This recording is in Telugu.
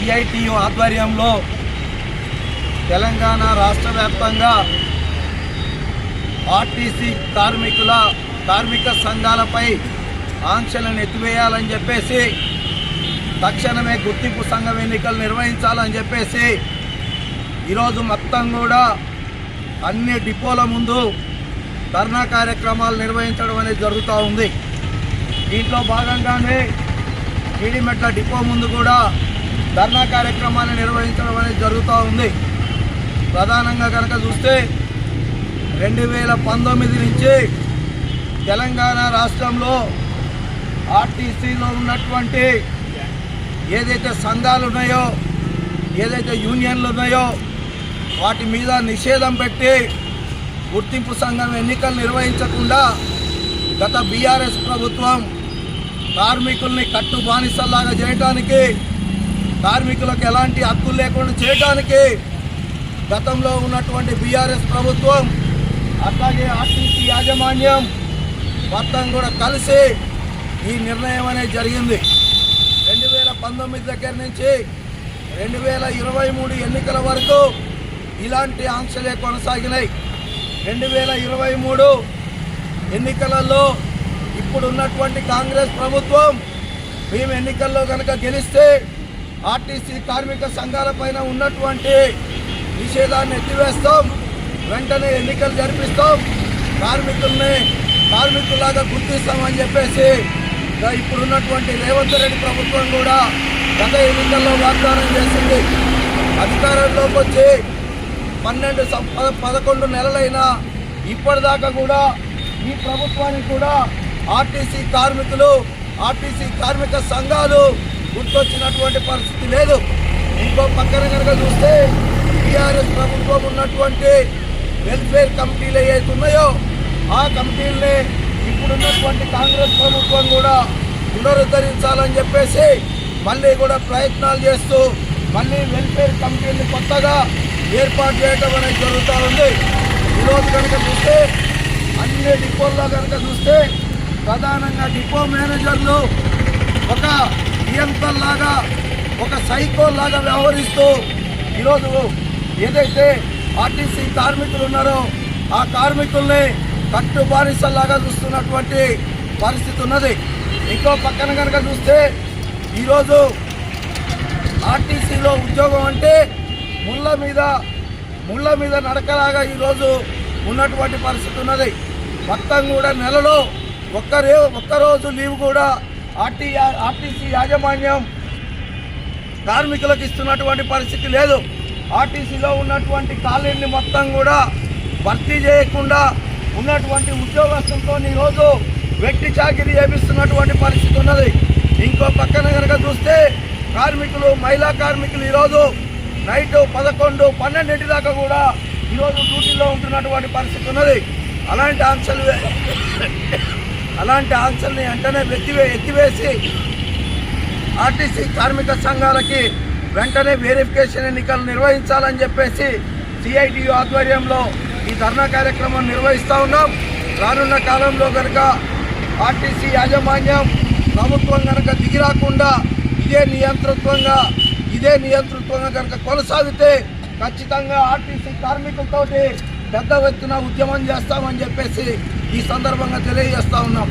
సిఐటియు ఆధ్వర్యంలో తెలంగాణ రాష్ట్ర వ్యాప్తంగా ఆర్టీసీ కార్మిక సంఘాలపై ఆంక్షలను ఎత్తివేయాలని చెప్పేసి తక్షణమే గుర్తింపు సంఘం ఎన్నికలు నిర్వహించాలని చెప్పేసి ఈరోజు మొత్తం కూడా అన్ని డిపోల ముందు ధర్నా కార్యక్రమాలు నిర్వహించడం అనేది జరుగుతూ ఉంది. దీంట్లో భాగంగానే జీడిమెట్ల డిపో ముందు కూడా ధర్నా కార్యక్రమాన్ని నిర్వహించడం అనేది జరుగుతూ ఉంది. ప్రధానంగా కనుక చూస్తే 2019 నుంచి తెలంగాణ రాష్ట్రంలో ఆర్టీసీలో ఉన్నటువంటి ఏదైతే సంఘాలు ఉన్నాయో, ఏదైతే యూనియన్లు ఉన్నాయో వాటి మీద నిషేధం పెట్టి గుర్తింపు సంఘం ఎన్నికలు నిర్వహించకుండా గత బీఆర్ఎస్ ప్రభుత్వం కార్మికుల్ని కట్టు బానిసల్లాగా చేయడానికి, కార్మికులకు ఎలాంటి హక్కులు లేకుండా చేయడానికి గతంలో ఉన్నటువంటి బీఆర్ఎస్ ప్రభుత్వం అట్లాగే ఆర్టీసీ యాజమాన్యం మొత్తం కూడా కలిసి ఈ నిర్ణయం అనేది జరిగింది. 2019 దగ్గర నుంచి 2023 ఎన్నికల వరకు ఇలాంటి ఆంక్షలే కొనసాగినాయి. 2023 ఎన్నికలలో ఇప్పుడున్నటువంటి కాంగ్రెస్ ప్రభుత్వం మేము ఎన్నికల్లో కనుక గెలిస్తే ఆర్టీసీ కార్మిక సంఘాలపైన ఉన్నటువంటి నిషేధాన్ని ఎత్తివేస్తాం, వెంటనే ఎన్నికలు జరిపిస్తాం, కార్మికుల్లాగా గుర్తిస్తామని చెప్పేసి ఇప్పుడున్నటువంటి రేవంత్ రెడ్డి ప్రభుత్వం కూడా గత ఎన్నికల్లో వాగ్దానం చేసింది. అధికారంలోకి వచ్చి 11 నెలలైనా ఇప్పటిదాకా కూడా ఈ ప్రభుత్వానికి కూడా ఆర్టీసీ కార్మిక సంఘాలు గుర్తొచ్చినటువంటి పరిస్థితి లేదు. ఇంకో పక్కన కనుక చూస్తే టీఆర్ఎస్ ప్రభుత్వం ఉన్నటువంటి వెల్ఫేర్ కమిటీలు ఏవైతే ఉన్నాయో ఆ కమిటీలని ఇప్పుడున్నటువంటి కాంగ్రెస్ ప్రభుత్వం కూడా పునరుద్ధరించాలని చెప్పేసి మళ్ళీ కూడా ప్రయత్నాలు చేస్తూ మళ్ళీ వెల్ఫేర్ కమిటీని కొత్తగా ఏర్పాటు చేయడం అనేది జరుగుతూ ఉంది. ఈరోజు కనుక చూస్తే అన్ని డిపోల్లో కనుక చూస్తే ప్రధానంగా డిపో మేనేజర్లు ఒక నియంత్రణలాగా, ఒక సైకోల్లాగా వ్యవహరిస్తూ ఈరోజు ఏదైతే ఆర్టీసీ కార్మికులు ఉన్నారో ఆ కార్మికుల్ని కట్టు బానిసల్లాగా చూస్తున్నటువంటి పరిస్థితి ఉన్నది. ఇంకో పక్కన కనుక చూస్తే ఈరోజు ఆర్టీసీలో ఉద్యోగం అంటే ముళ్ళ మీద నడకలాగా ఈరోజు ఉన్నటువంటి పరిస్థితి ఉన్నది. మొత్తం కూడా నెలలో ఒక్కరోజు లీవ్ కూడా ఆర్టీసీ యాజమాన్యం కార్మికులకు ఇస్తున్నటువంటి పరిస్థితి లేదు. ఆర్టీసీలో ఉన్నటువంటి ఖాళీని మొత్తం కూడా భర్తీ చేయకుండా ఉన్నటువంటి ఉద్యోగస్తులతో ఈరోజు వెట్టి చాకిరీ చేపిస్తున్నటువంటి పరిస్థితి ఉన్నది. ఇంకో పక్కన కనుక చూస్తే మహిళా కార్మికులు ఈరోజు నైట్ 11, 12 దాకా కూడా ఈరోజు డ్యూటీలో ఉంటున్నటువంటి పరిస్థితి ఉన్నది. అలాంటి ఆంక్షల్ని వెంటనే ఎత్తివేసి ఆర్టీసీ కార్మిక సంఘాలకి వెంటనే వెరిఫికేషన్ ఎన్నికలు నిర్వహించాలని చెప్పేసి సిఐటియు ఆధ్వర్యంలో ఈ ధర్నా కార్యక్రమం నిర్వహిస్తూ ఉన్నాం. రానున్న కాలంలో కనుక ఆర్టీసీ యాజమాన్యం ప్రభుత్వం కనుక దిగిరాకుండా ఇదే నియంతృత్వంగా కనుక కొనసాగితే ఖచ్చితంగా ఆర్టీసీ కార్మికులతోటి పెద్ద ఎత్తున ఉద్యమం చేస్తామని చెప్పేసి ఈ సందర్భంగా తెలియజేస్తా ఉన్నాం.